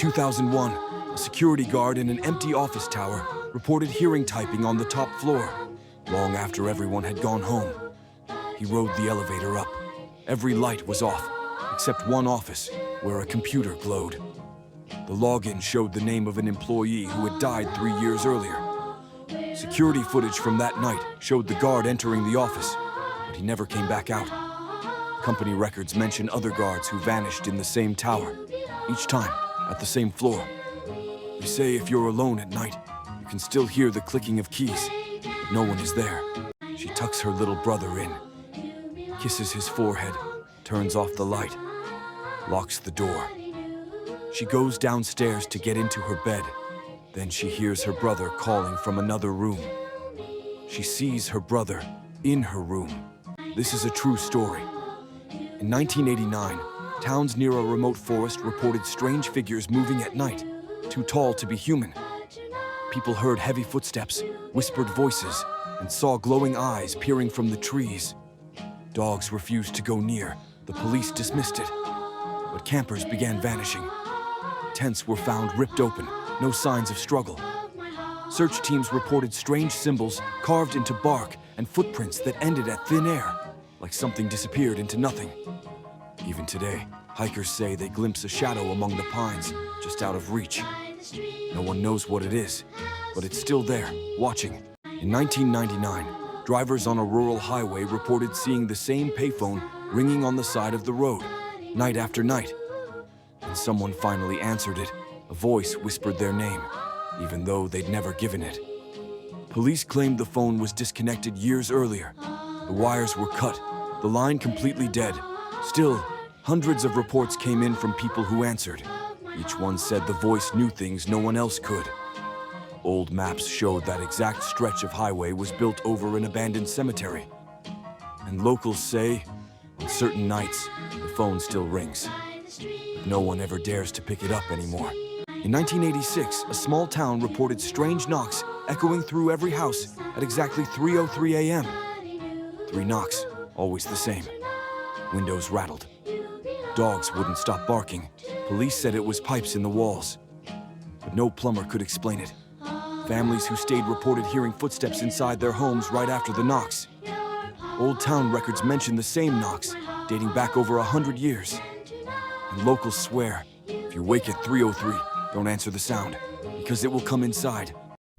2001, a security guard in an empty office tower reported hearing typing on the top floor, long after everyone had gone home. He rode the elevator up. Every light was off, except one office, where a computer glowed. The login showed the name of an employee who had died 3 years earlier. Security footage from that night showed the guard entering the office, but he never came back out. Company records mention other guards who vanished in the same tower, each time at the same floor. They say if you're alone at night, you can still hear the clicking of keys, but no one is there. She tucks her little brother in, kisses his forehead, turns off the light, locks the door. She goes downstairs to get into her bed. Then she hears her brother calling from another room. She sees her brother in her room. This is a true story. In 1989, towns near a remote forest reported strange figures moving at night, too tall to be human. People heard heavy footsteps, whispered voices, and saw glowing eyes peering from the trees. Dogs refused to go near. The police dismissed it. But campers began vanishing. Tents were found ripped open, no signs of struggle. Search teams reported strange symbols carved into bark and footprints that ended at thin air, like something disappeared into nothing. Even today, hikers say they glimpse a shadow among the pines, just out of reach. No one knows what it is, but it's still there, watching. In 1999, drivers on a rural highway reported seeing the same payphone ringing on the side of the road, night after night. When someone finally answered it, a voice whispered their name, even though they'd never given it. Police claimed the phone was disconnected years earlier. The wires were cut, the line completely dead. Still, hundreds of reports came in from people who answered. Each one said the voice knew things no one else could. Old maps showed that exact stretch of highway was built over an abandoned cemetery. And locals say, on certain nights, the phone still rings. No one ever dares to pick it up anymore. In 1986, a small town reported strange knocks echoing through every house at exactly 3:03 a.m. 3 knocks, always the same. Windows rattled. Dogs wouldn't stop barking. Police said it was pipes in the walls. But no plumber could explain it. Families who stayed reported hearing footsteps inside their homes right after the knocks. Old town records mention the same knocks, dating back over 100 years. And locals swear, if you wake at 3:03, don't answer the sound, because it will come inside.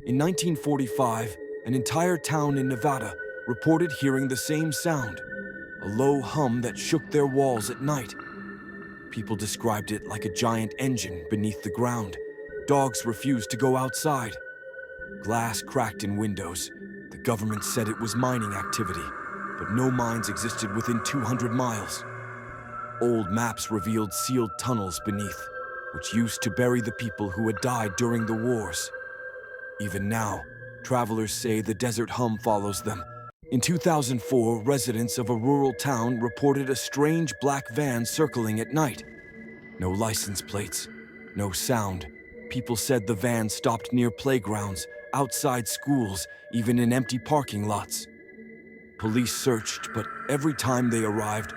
In 1945, an entire town in Nevada reported hearing the same sound, a low hum that shook their walls at night. People described it like a giant engine beneath the ground. Dogs refused to go outside. Glass cracked in windows. The government said it was mining activity, but no mines existed within 200 miles. Old maps revealed sealed tunnels beneath, which used to bury the people who had died during the wars. Even now, travelers say the desert hum follows them. In 2004, residents of a rural town reported a strange black van circling at night. No license plates, no sound. People said the van stopped near playgrounds, outside schools, even in empty parking lots. Police searched, but every time they arrived,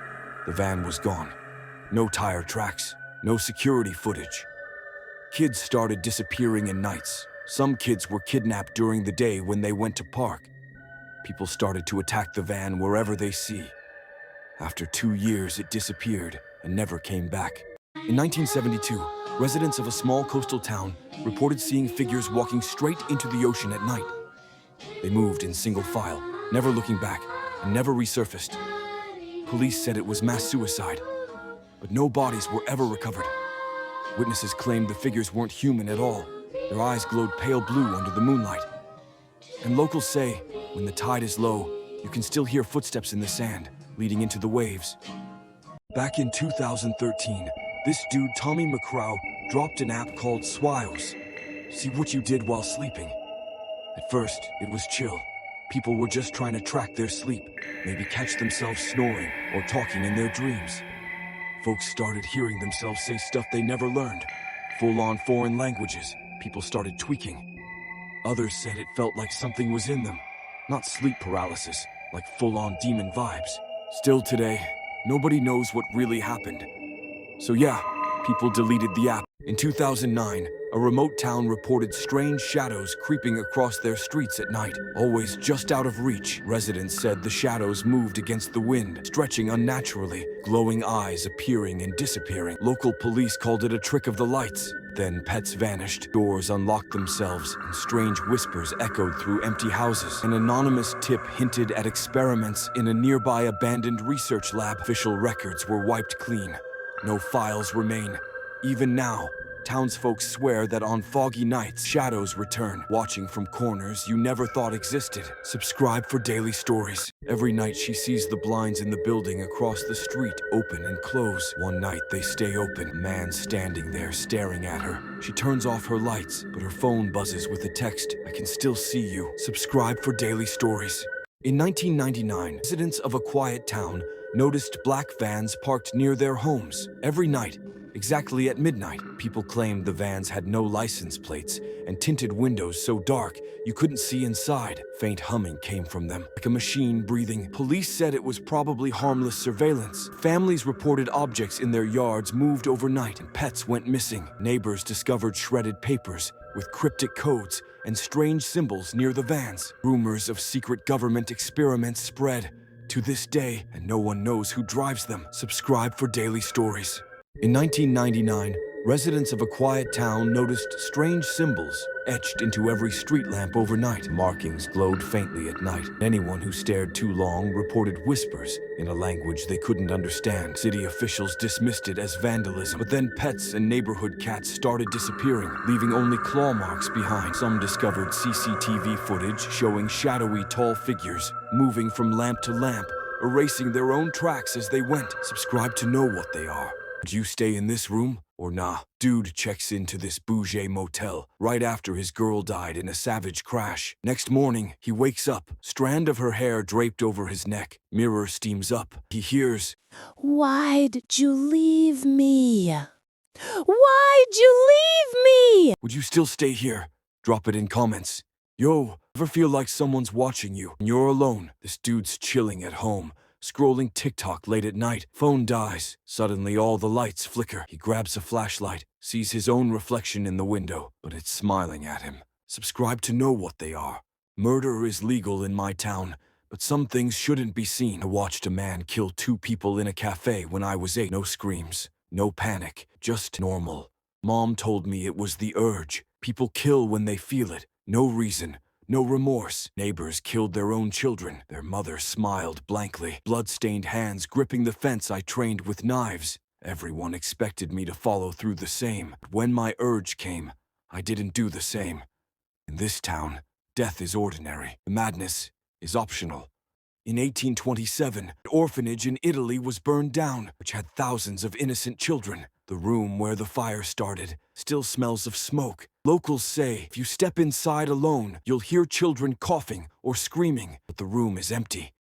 the van was gone. No tire tracks, no security footage. Kids started disappearing in nights. Some kids were kidnapped during the day when they went to park. People started to attack the van wherever they see. After 2 years, it disappeared and never came back. In 1972, residents of a small coastal town reported seeing figures walking straight into the ocean at night. They moved in single file, never looking back, and never resurfaced. Police said it was mass suicide, but no bodies were ever recovered. Witnesses claimed the figures weren't human at all. Their eyes glowed pale blue under the moonlight. And locals say, when the tide is low, you can still hear footsteps in the sand, leading into the waves. Back in 2013, this dude, Tommy McCrow, dropped an app called Swiles. See what you did while sleeping. At first, it was chill. People were just trying to track their sleep, maybe catch themselves snoring or talking in their dreams. Folks started hearing themselves say stuff they never learned. Full-on foreign languages. People started tweaking. Others said it felt like something was in them. Not sleep paralysis, like full-on demon vibes. Still today, nobody knows what really happened. So yeah, people deleted the app. In 2009, a remote town reported strange shadows creeping across their streets at night, always just out of reach. Residents said the shadows moved against the wind, stretching unnaturally, glowing eyes appearing and disappearing. Local police called it a trick of the lights. Then pets vanished, doors unlocked themselves, and strange whispers echoed through empty houses. An anonymous tip hinted at experiments in a nearby abandoned research lab. Official records were wiped clean. No files remain. Even now, townsfolk swear that on foggy nights, shadows return, watching from corners you never thought existed. Subscribe for daily stories. Every night she sees the blinds in the building across the street open and close. One night they stay open, a man standing there staring at her. She turns off her lights, but her phone buzzes with a text, "I can still see you." Subscribe for daily stories. In 1999, residents of a quiet town noticed black vans parked near their homes. Every night, exactly at midnight, people claimed the vans had no license plates and tinted windows so dark you couldn't see inside. Faint humming came from them, like a machine breathing. Police said it was probably harmless surveillance. Families reported objects in their yards moved overnight, and pets went missing. Neighbors discovered shredded papers with cryptic codes and strange symbols near the vans. Rumors of secret government experiments spread to this day, and no one knows who drives them. Subscribe for daily stories. In 1999, residents of a quiet town noticed strange symbols etched into every street lamp overnight. Markings glowed faintly at night. Anyone who stared too long reported whispers in a language they couldn't understand. City officials dismissed it as vandalism, but then pets and neighborhood cats started disappearing, leaving only claw marks behind. Some discovered CCTV footage showing shadowy tall figures moving from lamp to lamp, erasing their own tracks as they went. Subscribe to know what they are. Would you stay in this room or nah? Dude checks into this bougie motel right after his girl died in a savage crash. Next morning, he wakes up, strand of her hair draped over his neck. Mirror steams up. He hears, "Why did you leave me? Why'd you leave me?" "Would you still stay here?" Drop it in comments. Yo, ever feel like someone's watching you and you're alone? This dude's chilling at home, scrolling TikTok late at night. Phone dies. Suddenly all the lights flicker. He grabs a flashlight, sees his own reflection in the window, but it's smiling at him. Subscribe to know what they are. Murder is legal in my town, but some things shouldn't be seen. I watched a man kill 2 people in a cafe when I was 8. No screams, no panic, just normal. Mom told me it was the urge. People kill when they feel it. No reason. No remorse. Neighbors killed their own children. Their mother smiled blankly. Blood-stained hands gripping the fence I trained with knives. Everyone expected me to follow through the same. But when my urge came, I didn't do the same. In this town, death is ordinary. Madness is optional. In 1827, an orphanage in Italy was burned down, which had thousands of innocent children. The room where the fire started still smells of smoke. Locals say if you step inside alone, you'll hear children coughing or screaming, but the room is empty.